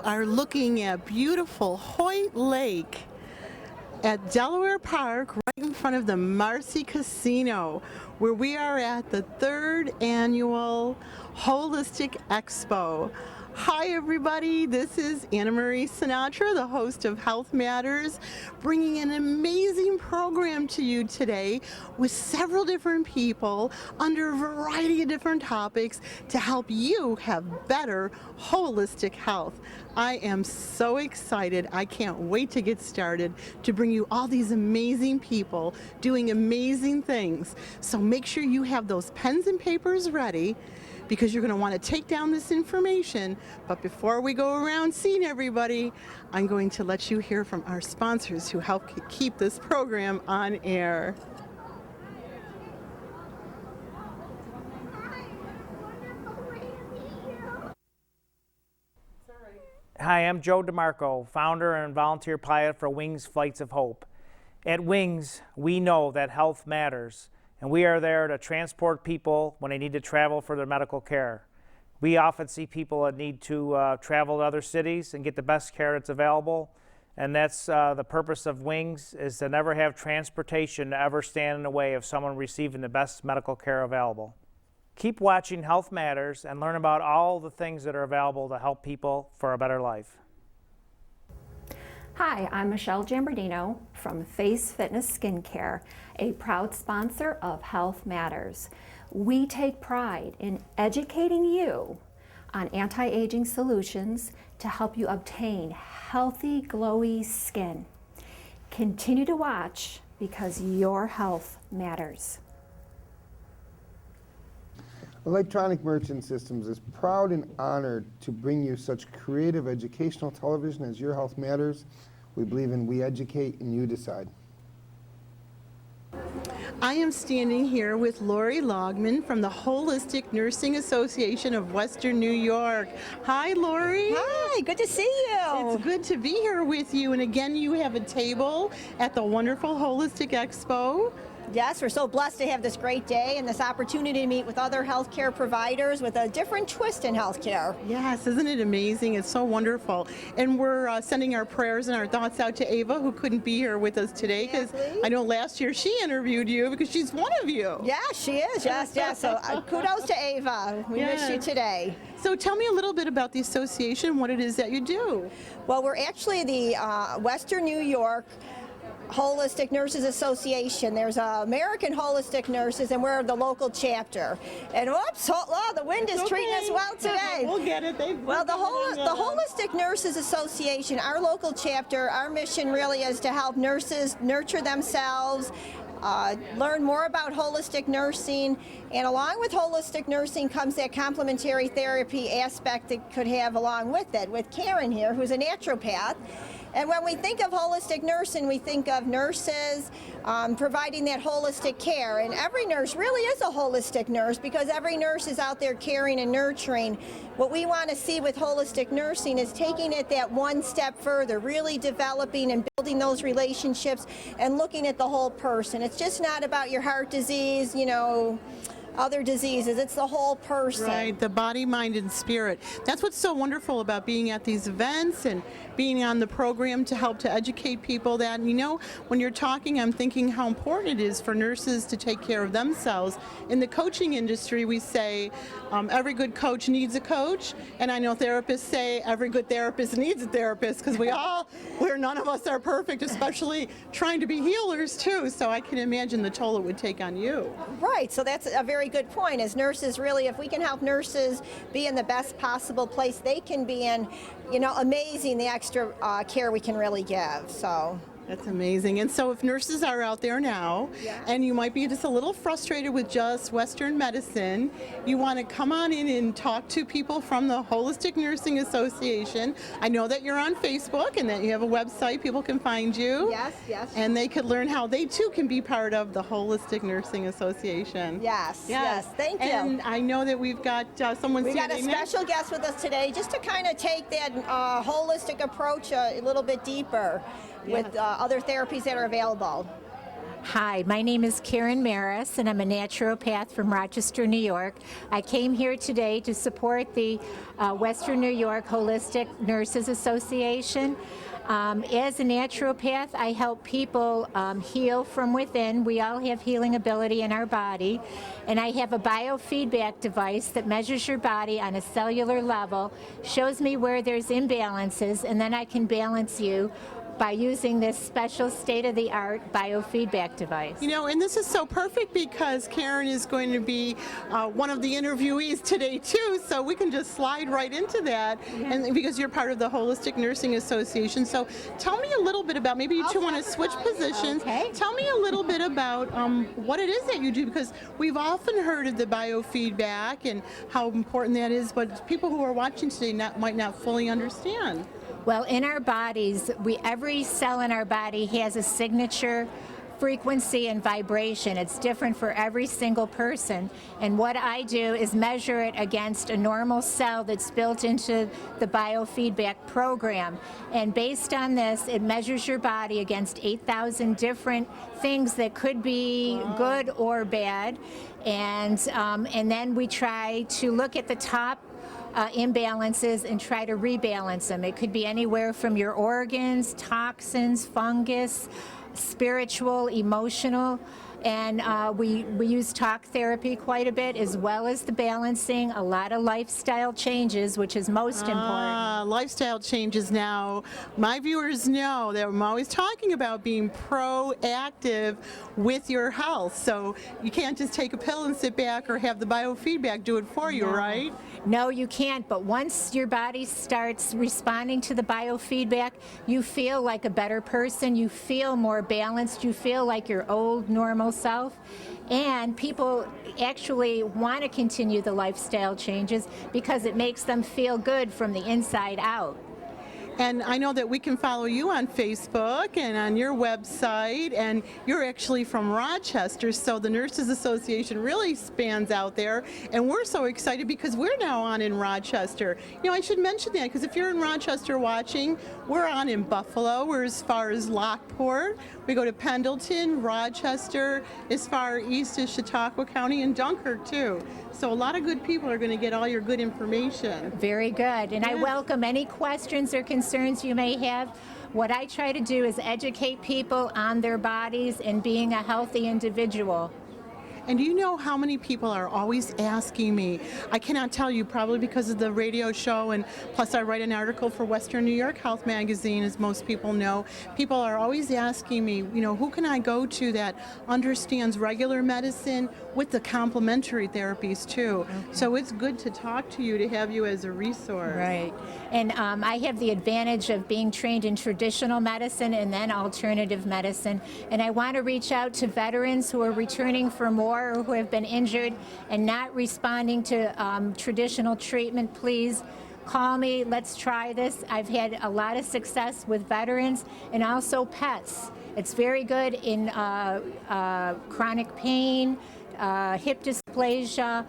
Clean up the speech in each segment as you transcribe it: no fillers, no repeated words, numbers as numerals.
are looking at beautiful Hoyt Lake at Delaware Park, right in front of the Marcy Casino, where we are at the 3rd annual Holistic Expo. Hi everybody, this is Anna Marie Sinatra, the host of Health Matters, bringing an amazing program to you today with several different people under a variety of different topics to help you have better holistic health. I am so excited. I can't wait to get started to bring you all these amazing people doing amazing things. So make sure you have those pens and papers ready, because you're going to want to take down this information. But before we go around seeing everybody, I'm going to let you hear from our sponsors who help keep this program on air. Hi, I'm Joe DeMarco, founder and volunteer pilot for Wings Flights of Hope. At Wings, we know that health matters, and we are there to transport people when they need to travel for their medical care. We often see people that need to travel to other cities and get the best care that's available, and that's the purpose of Wings, is to never have transportation to ever stand in the way of someone receiving the best medical care available. Keep watching Health Matters and learn about all the things that are available to help people for a better life. Hi, I'm Michelle Giambardino from Face Fitness Skincare, a proud sponsor of Health Matters. We take pride in educating you on anti-aging solutions to help you obtain healthy, glowy skin. Continue to watch because your health matters. Electronic Merchant Systems is proud and honored to bring you such creative educational television as Your Health Matters. We believe in we educate and you decide. I am standing here with LAURIE Laugeman from the Holistic Nursing Association of Western New York. Hi, LAURIE. Hi, good to see you. It's good to be here with you. And again, you have a table at the wonderful Holistic Expo. Yes, we're so blessed to have this great day and this opportunity to meet with other healthcare providers with a different twist in healthcare. Yes, isn't it amazing? It's so wonderful. And we're sending our prayers and our thoughts out to Ava, who couldn't be here with us today, because I know last year she interviewed you because she's one of you. Yeah, she is. Yes, yes. So kudos to Ava. We miss you today. So tell me a little bit about the association, what it is that you do. Well, we're actually the Western New York Holistic Nurses Association. There's American Holistic Nurses, and we're the local chapter. And whoops, the wind is treating us well today. We'll get it. Well, the Holistic Nurses Association, our local chapter, our mission really is to help nurses nurture themselves, learn more about holistic nursing, and along with holistic nursing comes that complementary therapy aspect that could have along with it, with Karen here, who's a naturopath. And when we think of holistic nursing, we think of nurses providing that holistic care. And every nurse really is a holistic nurse, because every nurse is out there caring and nurturing. What we want to see with holistic nursing is taking it that one step further, really developing and building those relationships and looking at the whole person. It's just not about your heart disease, other diseases. It's the whole person. Right, the body, mind, and spirit. That's what's so wonderful about being at these events and being on the program to help to educate people that, when you're talking, I'm thinking how important it is for nurses to take care of themselves. In the coaching industry, we say every good coach needs a coach, and I know therapists say every good therapist needs a therapist, because none of us are perfect, especially trying to be healers too, so I can imagine the toll it would take on you. Right, so that's a very good point. As nurses, really, if we can help nurses be in the best possible place they can be in, amazing the extra care we can really give. So That's amazing. And so if nurses are out there now, and you might be just a little frustrated with just Western medicine, you want to come on in and talk to people from the Holistic Nursing Association. I know that you're on Facebook and that you have a website. People can find you. Yes, yes. And they could learn how they too can be part of the Holistic Nursing Association. Yes, yes. Thank you. And I know that we've got someone We got a special guest with us today just to kind of take that holistic approach a little bit deeper with other therapies that are available. Hi, my name is Karen Maris, and I'm a naturopath from Rochester, New York. I came here today to support the Western New York Holistic Nurses Association. As a naturopath, I help people heal from within. We all have healing ability in our body, and I have a biofeedback device that measures your body on a cellular level, shows me where there's imbalances, and then I can balance you by using this special state-of-the-art biofeedback device. You know, and this is so perfect because Karen is going to be one of the interviewees today too, so we can just slide right into that, and because you're part of the Holistic Nursing Association. So tell me a little bit about, maybe you two want to switch positions. Okay. Tell me a little bit about what it is that you do, because we've often heard of the biofeedback and how important that is, but people who are watching today might not fully understand. Well, in our bodies, every cell in our body has a signature frequency and vibration. It's different for every single person. And what I do is measure it against a normal cell that's built into the biofeedback program. And based on this, it measures your body against 8,000 different things that could be good or bad. And then we try to look at the top imbalances and try to rebalance them. It could be anywhere from your organs, toxins, fungus, spiritual, emotional, and we use talk therapy quite a bit, as well as the balancing, a lot of lifestyle changes, which is most important. Lifestyle changes now. My viewers know that I'm always talking about being proactive with your health. So you can't just take a pill and sit back or have the biofeedback do it for you, right? No, you can't, but once your body starts responding to the biofeedback, you feel like a better person, you feel more balanced, you feel like your old normal self, and people actually want to continue the lifestyle changes because it makes them feel good from the inside out. And I know that we can follow you on Facebook and on your website, and you're actually from Rochester, so the Nurses Association really spans out there, and we're so excited because we're now on in Rochester. You know, I should mention that because if you're in Rochester watching, we're on in Buffalo, we're as far as Lockport, we go to Pendleton, Rochester, as far east as Chautauqua County, and Dunkirk too. So a lot of good people are going to get all your good information. Very good. And I welcome any questions or concerns you may have. What I try to do is educate people on their bodies and being a healthy individual. And do you know how many people are always asking me? I cannot tell you, probably because of the radio show, and plus I write an article for Western New York Health Magazine, as most people know. People are always asking me, you know, who can I go to that understands regular medicine with the complementary therapies too? Okay. So it's good to talk to you, to have you as a resource. Right. And I have the advantage of being trained in traditional medicine and then alternative medicine. And I want to reach out to veterans who are returning from war or who have been injured and not responding to traditional treatment. Please call me. Let's try this. I've had a lot of success with veterans and also pets. It's very good in chronic pain, hip dysplasia,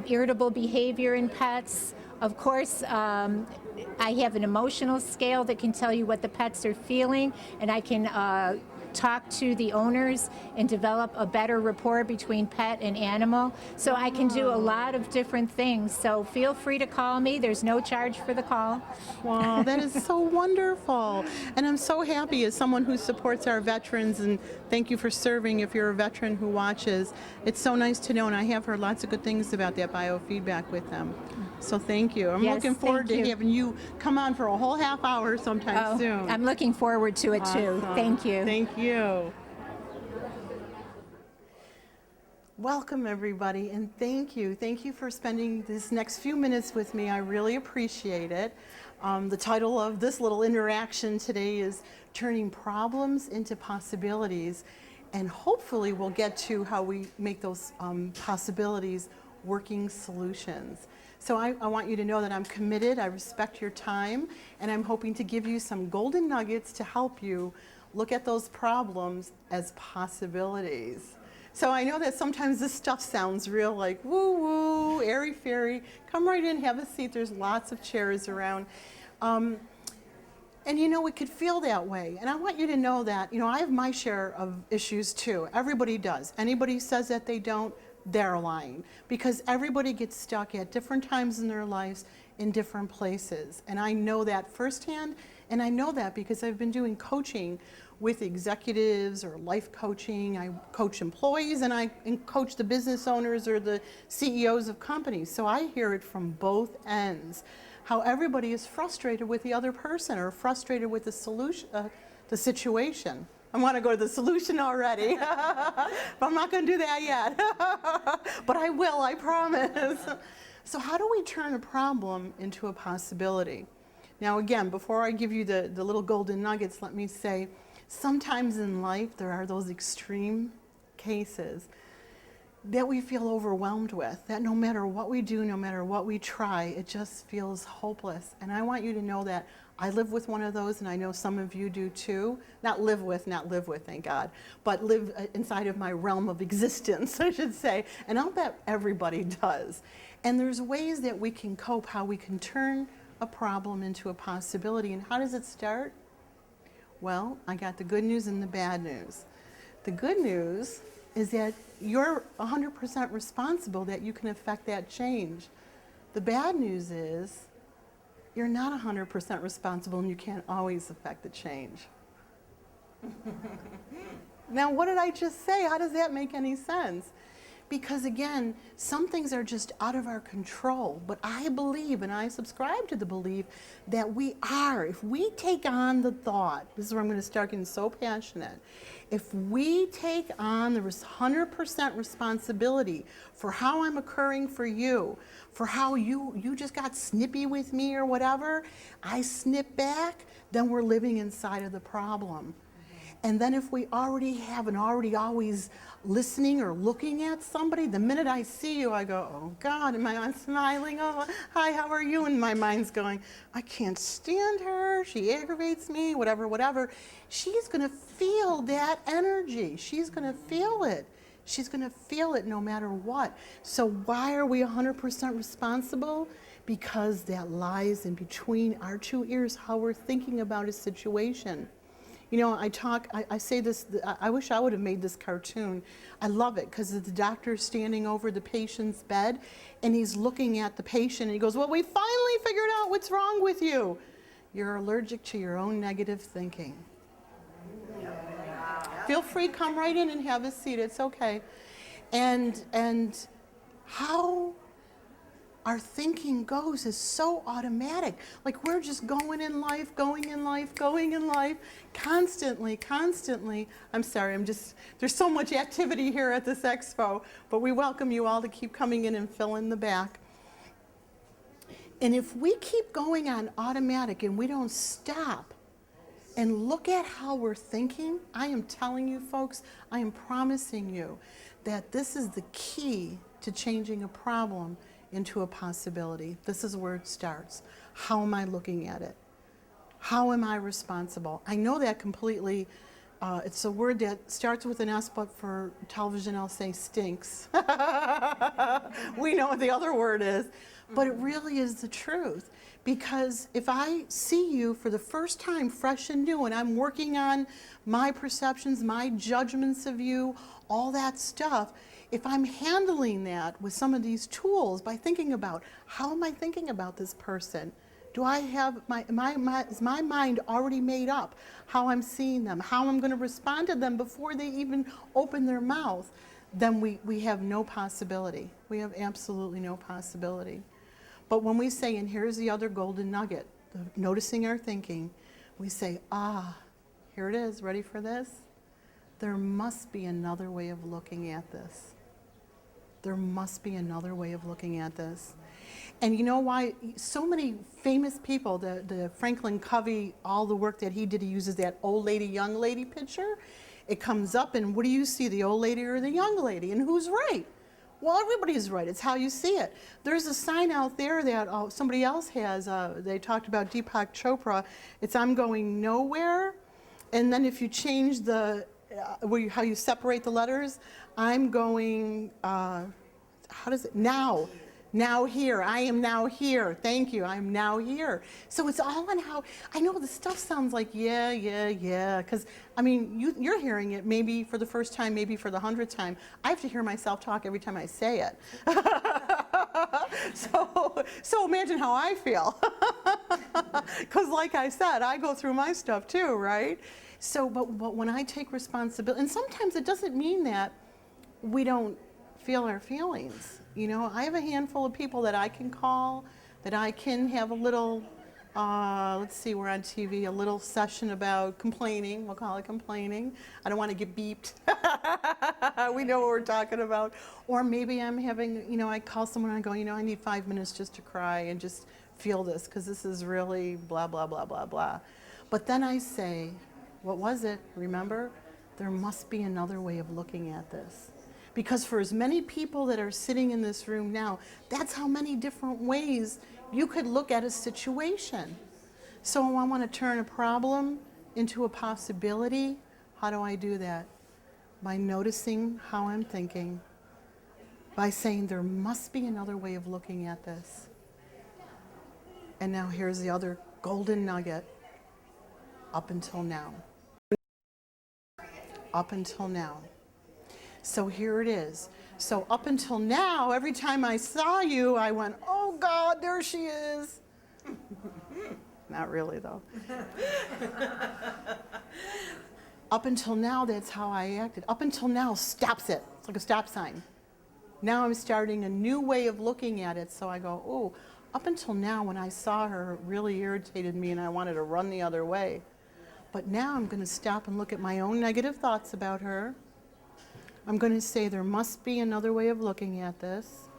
irritable behavior in pets. Of course, I have an emotional scale that can tell you what the pets are feeling, and I can talk to the owners and develop a better rapport between pet and animal. So I can do a lot of different things. So feel free to call me. There's no charge for the call. Wow, that is so wonderful. And I'm so happy as someone who supports our veterans, and thank you for serving if you're a veteran who watches. It's so nice to know, and I have heard lots of good things about that biofeedback with them. So thank you. I'm looking forward to having you come on for a whole half hour sometime soon. I'm looking forward to it too. Thank you. Thank you. Welcome everybody, and thank you. Thank you for spending this next few minutes with me. I really appreciate it. The title of this little interaction today is Turning Problems into Possibilities, and hopefully we'll get to how we make those possibilities working solutions. So I want you to know that I'm committed, I respect your time, and I'm hoping to give you some golden nuggets to help you look at those problems as possibilities. So I know that sometimes this stuff sounds real like woo-woo, airy-fairy. Come right in, have a seat. There's lots of chairs around. And you know, it could feel that way. And I want you to know that, you know, I have my share of issues too. Everybody does. Anybody says that they don't, they're lying. Because everybody gets stuck at different times in their lives in different places. And I know that firsthand. And I know that because I've been doing coaching with executives or life coaching. I coach employees and I coach the business owners or the CEOs of companies. So I hear it from both ends. How everybody is frustrated with the other person or frustrated with the solution, the situation. I want to go to the solution already, but I'm not going to do that yet. But I will, I promise. So how do we turn a problem into a possibility? Now again, before I give you the little golden nuggets, let me say, sometimes in life there are those extreme cases that we feel overwhelmed with, that no matter what we do, no matter what we try, it just feels hopeless. And I want you to know that I live with one of those, and I know some of you do too. Not live with, thank God, but live inside of my realm of existence, I should say. And I'll bet everybody does. And there's ways that we can cope, how we can turn a problem into a possibility. And how does it start? Well, I got the good news and the bad news. The good news is that you're 100% responsible, that you can affect that change. The bad news is you're not 100% responsible and you can't always affect the change. Now, what did I just say? How does that make any sense? Because again, some things are just out of our control, but I believe, and I subscribe to the belief, that we are, if we take on the thought, this is where I'm going to start getting so passionate, if we take on the 100% responsibility for how I'm occurring for you, for how you just got snippy with me or whatever, I snip back, then we're living inside of the problem. And then if we already have an always listening or looking at somebody, the minute I see you, I go, oh God, am I smiling? Oh, hi, how are you? And my mind's going, I can't stand her. She aggravates me, whatever. She's going to feel that energy. She's going to feel it. She's going to feel it no matter what. So why are we 100% responsible? Because that lies in between our two ears, how we're thinking about a situation. You know, I say this, I wish I would have made this cartoon. I love it because the doctor's standing over the patient's bed and he's looking at the patient and he goes, well, we finally figured out what's wrong with you. You're allergic to your own negative thinking. Feel free, come right in and have a seat, it's okay. And how our thinking goes is so automatic. Like we're just going in life, constantly. I'm sorry, there's so much activity here at this expo, but we welcome you all to keep coming in and fill in the back. And if we keep going on automatic and we don't stop and look at how we're thinking, I am telling you folks, I am promising you that this is the key to changing a problem into a possibility. This is where it starts. How am I looking at it? How am I responsible? I know that completely. It's a word that starts with an S, but for television I'll say stinks. We know what the other word is, but it really is the truth. Because if I see you for the first time fresh and new and I'm working on my perceptions, my judgments of you, all that stuff, if I'm handling that with some of these tools by thinking about, how am I thinking about this person? Do I have is my mind already made up how I'm seeing them, how I'm going to respond to them before they even open their mouth? Then we have no possibility. We have absolutely no possibility. But when we say, and here's the other golden nugget, noticing our thinking, we say, here it is, ready for this? There must be another way of looking at this. There must be another way of looking at this. And you know why? So many famous people, the Franklin Covey, all the work that he did, he uses that old lady, young lady picture. It comes up and what do you see, the old lady or the young lady? And who's right? Well, everybody's right. It's how you see it. There's a sign out there that somebody else has. They talked about Deepak Chopra. It's I'm going nowhere. And then if you change the how you separate the letters, I'm going, how does it, now. Now here, I am now here. Thank you, I'm now here. So it's all on how, I know the stuff sounds like, yeah, because, I mean, you're hearing it maybe for the first time, maybe for the 100th time. I have to hear myself talk every time I say it. So imagine how I feel. Because like I said, I go through my stuff too, right? So, but when I take responsibility, and sometimes it doesn't mean that we don't feel our feelings. You know, I have a handful of people that I can call, that I can have a little, let's see, we're on TV, a little session about complaining. We'll call it complaining. I don't want to get beeped. We know what we're talking about. Or maybe I'm having, you know, I call someone and I go, you know, I need 5 minutes just to cry and just feel this because this is really blah, blah, blah, blah, blah. But then I say, what was it? Remember? There must be another way of looking at this. Because for as many people that are sitting in this room now, that's how many different ways you could look at a situation. So I want to turn a problem into a possibility. How do I do that? By noticing how I'm thinking. By saying there must be another way of looking at this. And now here's the other golden nugget. Up until now. Up until now. So here it is. So up until now, every time I saw you, I went, oh God, there she is. Not really though. Up until now, that's how I acted. Up until now, stops it. It's like a stop sign. Now I'm starting a new way of looking at it. So I go, oh, up until now when I saw her, it really irritated me and I wanted to run the other way. But now I'm going to stop and look at my own negative thoughts about her. I'm going to say there must be another way of looking at this.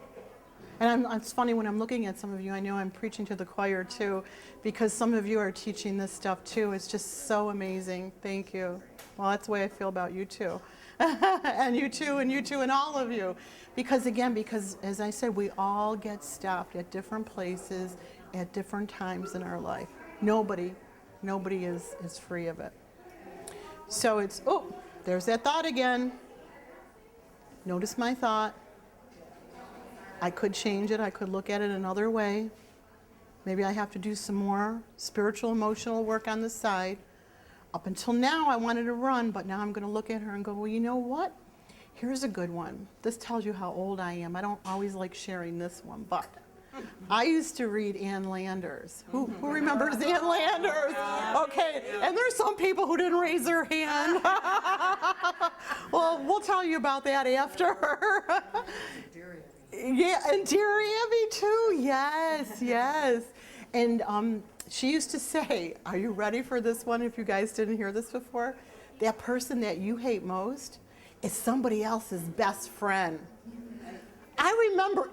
And it's funny when I'm looking at some of you, I know I'm preaching to the choir too, because some of you are teaching this stuff too. It's just so amazing. Thank you. Well, that's the way I feel about you too. And you too, and all of you. Because again, because as I said, we all get stopped at different places at different times in our life. Nobody is free of it. So it's, oh, there's that thought again. Notice my thought. I could change it. I could look at it another way. Maybe I have to do some more spiritual, emotional work on the side. Up until now, I wanted to run, but now I'm going to look at her and go, well, you know what? Here's a good one. This tells you how old I am. I don't always like sharing this one, but I used to read Ann Landers. Who remembers Ann Landers? Okay, and there's some people who didn't raise their hand. Well, we'll tell you about that after. Yeah, and Dear Abby too. Yes. And she used to say, are you ready for this one if you guys didn't hear this before? That person that you hate most is somebody else's best friend. I remember,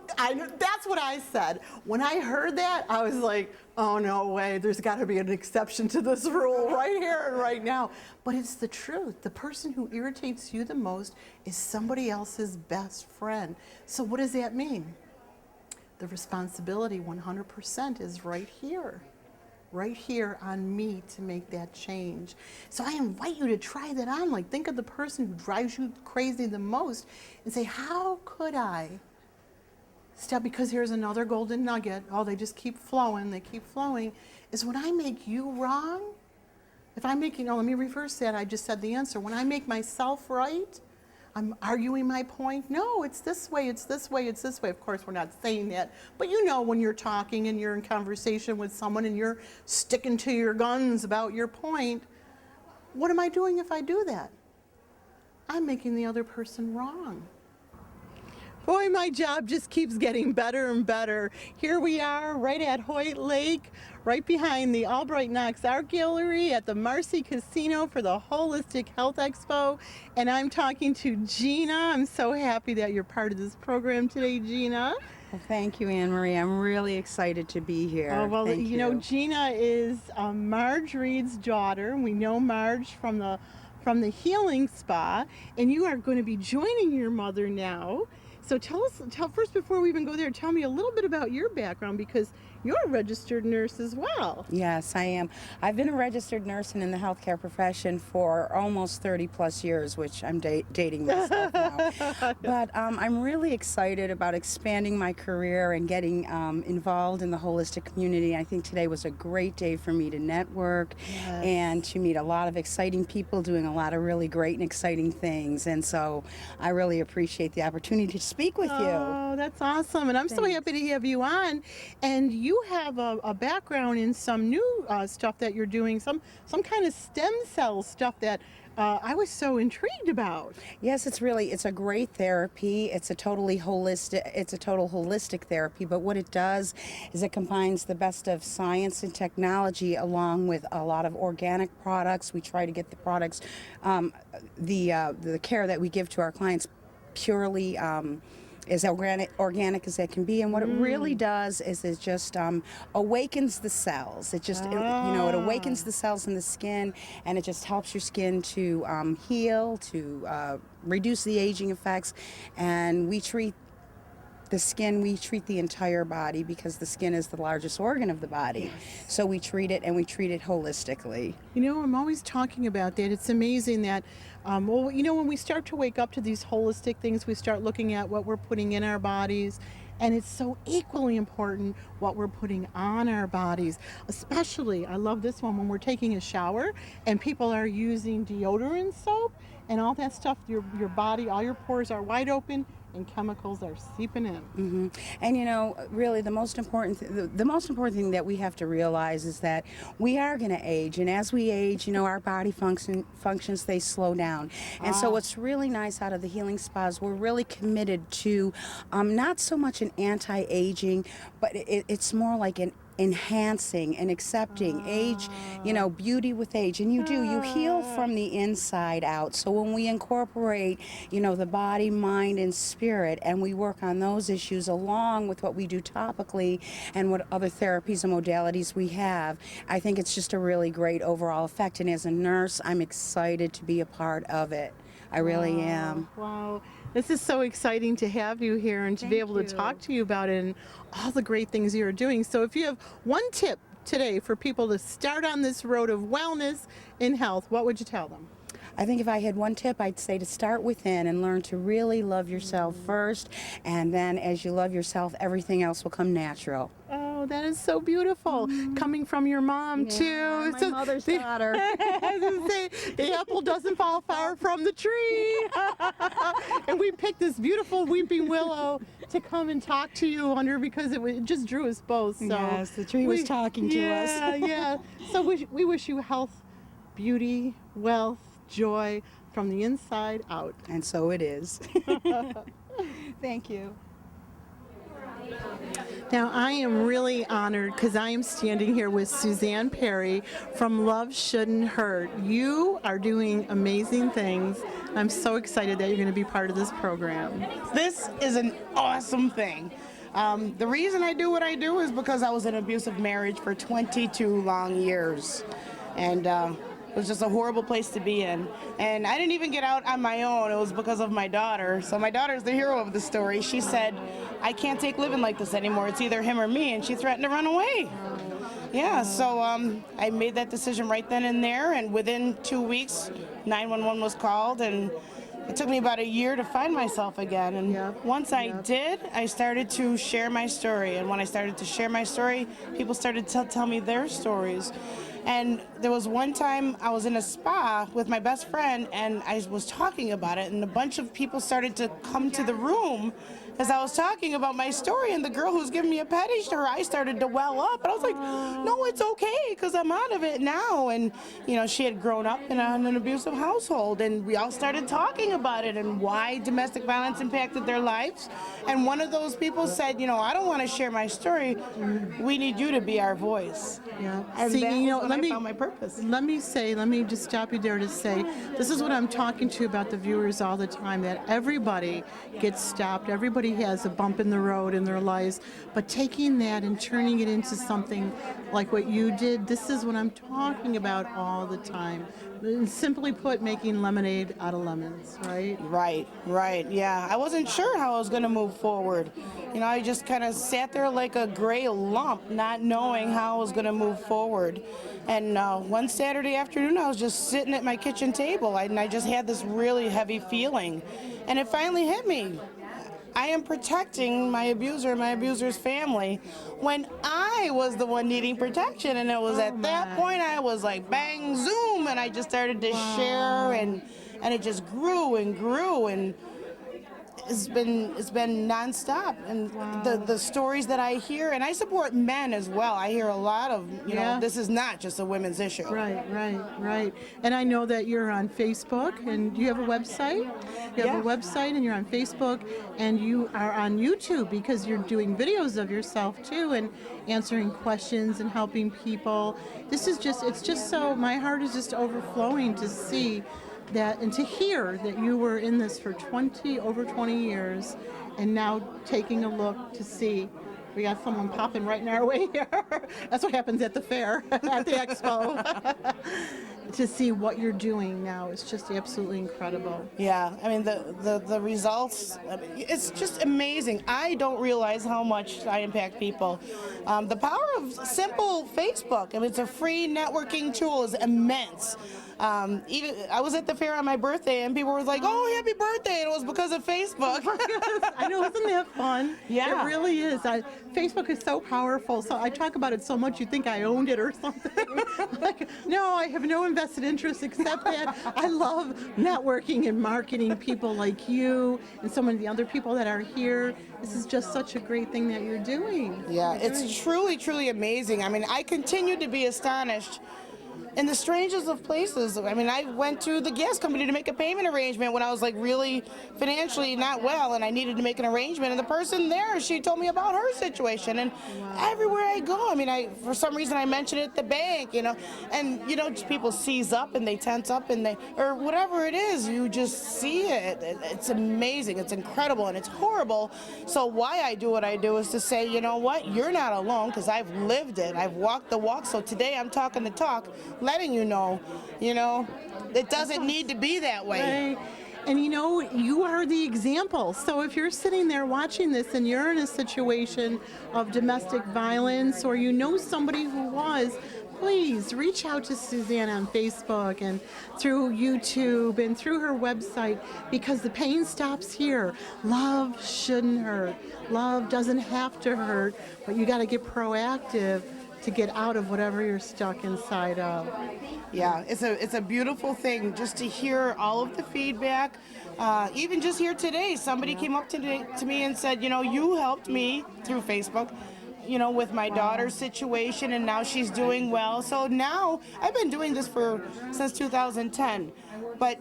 that's what I said. When I heard that, I was like, oh, no way, there's got to be an exception to this rule right here and right now. But it's the truth. The person who irritates you the most is somebody else's best friend. So what does that mean? The responsibility 100% is right here on me to make that change. So I invite you to try that on. Like, think of the person who drives you crazy the most and say, how could I step, because here's another golden nugget. Oh, they just keep flowing, is when I make you wrong, if I'm making, let me reverse that, I just said the answer. When I make myself right, I'm arguing my point. No, it's this way, it's this way, it's this way. Of course, we're not saying that, but you know when you're talking and you're in conversation with someone and you're sticking to your guns about your point, what am I doing if I do that? I'm making the other person wrong. Boy, my job just keeps getting better and better. Here we are right at Hoyt Lake, right behind the Albright Knox Art Gallery at the Marcy Casino for the Holistic Health Expo. And I'm talking to Gina. I'm so happy that you're part of this program today, Gina. Well, thank you, Anne Marie. I'm really excited to be here. Oh, well, Thank you know, Gina is Marge Reed's daughter. We know Marge from the Healing Spa, and you are going to be joining your mother now. So tell first, before we even go there, tell me a little bit about your background, because you're a registered nurse as well. Yes, I am. I've been a registered nurse and in the healthcare profession for almost 30 plus years, which I'm dating myself now. But I'm really excited about expanding my career and getting involved in the holistic community. I think today was a great day for me to network and to meet a lot of exciting people doing a lot of really great and exciting things. And so I really appreciate the opportunity to speak with you. Oh, that's awesome. And I'm so happy to have you on. And you have a background in some new stuff that you're doing, some kind of stem cell stuff that I was so intrigued about. Yes, it's a great therapy. It's a total holistic therapy, but what it does is it combines the best of science and technology along with a lot of organic products. We try to get the products, the care that we give to our clients purely as organic as they can be, and what it really does is it just awakens the cells. It just it awakens the cells in the skin, and it just helps your skin to heal, to reduce the aging effects. And we treat the skin, we treat the entire body because the skin is the largest organ of the body. So we treat it, and we treat it holistically. You know, I'm always talking about that. It's amazing that, well, you know, when we start to wake up to these holistic things, we start looking at what we're putting in our bodies. And it's so equally important what we're putting on our bodies. Especially, I love this one, when we're taking a shower and people are using deodorant soap and all that stuff, your body, all your pores are wide open and chemicals are seeping in. Mm-hmm. And you know, really the most important thing that we have to realize is that we are going to age, and as we age, you know, our body functions, they slow down. And so what's really nice out of the healing spas, we're really committed to not so much an anti-aging, but it's more like an enhancing and accepting age, you know, beauty with age. And you heal from the inside out. So when we incorporate, you know, the body, mind, and spirit, and we work on those issues along with what we do topically and what other therapies and modalities we have, I think it's just a really great overall effect. And as a nurse, I'm excited to be a part of it. I really am. Wow. This is so exciting to have you here and to be able to talk to you about it and all the great things you're doing. So if you have one tip today for people to start on this road of wellness and health, what would you tell them? I think if I had one tip, I'd say to start within and learn to really love yourself first, and then as you love yourself, everything else will come natural. Oh, that is so beautiful. Coming from your mom, too. My mother's daughter. I was gonna say, the apple doesn't fall far from the tree. And we picked this beautiful weeping willow to come and talk to you under because it just drew us both. So yes, the tree was talking to us. Yeah. So we wish you health, beauty, wealth, joy from the inside out. And so it is. Thank you. Now, I am really honored because I am standing here with SUZANNE Perry from Love Shouldn't Hurt. You are doing amazing things. I'm so excited that you're going to be part of this program. This is an awesome thing. The reason I do what I do is because I was in an abusive marriage for 22 long years. And it was just a horrible place to be in. And I didn't even get out on my own. It was because of my daughter. So my daughter's the hero of the story. She said, I can't take living like this anymore. It's either him or me. And she threatened to run away. Yeah, so I made that decision right then and there. And within 2 weeks, 911 was called. And it took me about a year to find myself again. And once I did, I started to share my story. And when I started to share my story, people started to tell me their stories. And there was one time I was in a spa with my best friend, and I was talking about it, and a bunch of people started to come to the room as I was talking about my story, and the girl who was giving me a package to her, I started to well up, and I was like, no, it's okay, because I'm out of it now. And, you know, she had grown up in an abusive household, and we all started talking about it and why domestic violence impacted their lives. And one of those people said, you know, I don't want to share my story. We need you to be our voice. Yeah. And See, that you know, was when I found my purpose. Let me just stop you there to say, this is what I'm talking to about the viewers all the time, that everybody gets stopped, everybody everybody has a bump in the road in their lives, but taking that and turning it into something like what you did, this is what I'm talking about all the time. And simply put, making lemonade out of lemons, right? Right, yeah. I wasn't sure how I was going to move forward. You know, I just kind of sat there like a gray lump, not knowing how I was going to move forward. And one Saturday afternoon, I was just sitting at my kitchen table, and I just had this really heavy feeling. And it finally hit me. I am protecting my abuser and my abuser's family when I was the one needing protection. And it was at that point I was like, bang, zoom, and I just started to share, and it just grew and grew, and it's been nonstop. And the stories that I hear, and I support men as well. I hear a lot of, you know, this is not just a women's issue. Right. And I know that you're on Facebook, and you have a website. You have a website, and you're on Facebook, and you are on YouTube because you're doing videos of yourself too, and answering questions and helping people. This is just, it's just so, my heart is just overflowing to see that and to hear that you were in this for over 20 years, and now taking a look to see. We got someone popping right in our way here. That's what happens at the fair, at the expo. To see what you're doing now is just absolutely incredible. Yeah, I mean, the results, I mean, it's just amazing. I don't realize how much I impact people. The power of simple Facebook, I mean, it's a free networking tool, is immense. Even I was at the fair on my birthday, and people were like, "Oh, happy birthday!" And it was because of Facebook. I know, isn't that fun? Yeah, it really is. Facebook is so powerful. So I talk about it so much, you think I owned it or something. Like, no, I have no invested interest except that I love networking and marketing people like you and so many of the other people that are here. This is just such a great thing that you're doing. Yeah, it's truly, truly amazing. I mean, I continue to be astonished in the strangest of places. I mean, I went to the gas company to make a payment arrangement when I was like really financially not well, and I needed to make an arrangement, and the person there, she told me about her situation. And everywhere I go, I mean, for some reason I mentioned it at the bank, you know, and you know, just people seize up and they tense up, and they, or whatever it is, you just see it. It's amazing, it's incredible, and it's horrible. So why I do what I do is to say, you know what, you're not alone, because I've lived it, I've walked the walk. So today I'm talking the talk, letting you know, it doesn't need to be that way. Right. And you know, you are the example. So if you're sitting there watching this and you're in a situation of domestic violence, or you know somebody who was, please reach out to Suzanne on Facebook and through YouTube and through her website, because the pain stops here. Love shouldn't hurt. Love doesn't have to hurt, but you got to get proactive to get out of whatever you're stuck inside of. Yeah, it's a beautiful thing just to hear all of the feedback. Even just here today, somebody came up to me and said, you know, you helped me through Facebook, you know, with my daughter's situation, and now she's doing well. So now I've been doing this since 2010, but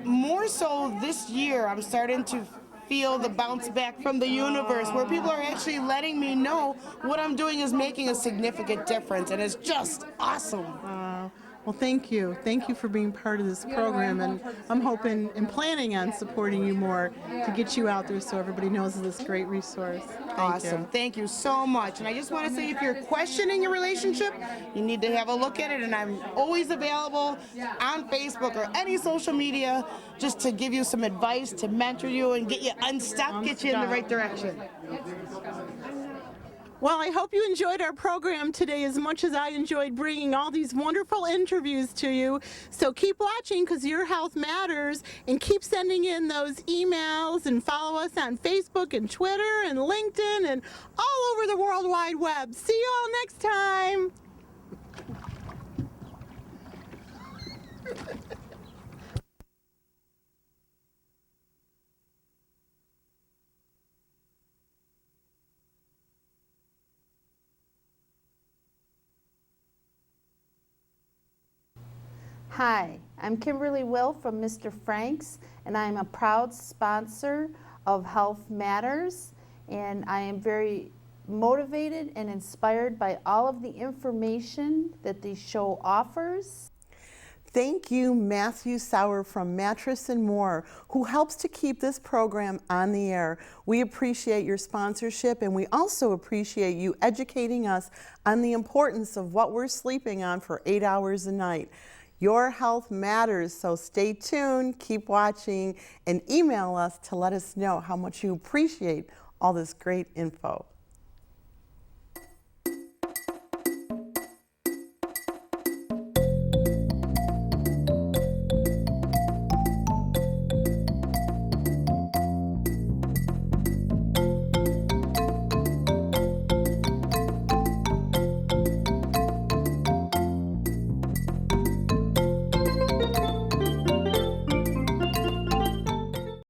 more so this year, I'm starting to feel the bounce back from the universe, where people are actually letting me know what I'm doing is making a significant difference, and it's just awesome. Well, thank you. Thank you for being part of this program, and I'm hoping and planning on supporting you more to get you out there so everybody knows of this great resource. Awesome. Thank you so much. And I just want to say, if you're questioning your relationship, you need to have a look at it, and I'm always available on Facebook or any social media just to give you some advice, to mentor you, and get you unstuck, get you in the right direction. Well, I hope you enjoyed our program today as much as I enjoyed bringing all these wonderful interviews to you. So keep watching, because your health matters, and keep sending in those emails, and follow us on Facebook and Twitter and LinkedIn and all over the World Wide Web. See you all next time. Hi, I'm Kimberly Will from Mr. Frank's, and I'm a proud sponsor of Health Matters, and I am very motivated and inspired by all of the information that the show offers. Thank you, Matthew Sauer from Mattress and More, who helps to keep this program on the air. We appreciate your sponsorship, and we also appreciate you educating us on the importance of what we're sleeping on for 8 hours a night. Your health matters, so stay tuned, keep watching, and email us to let us know how much you appreciate all this great info.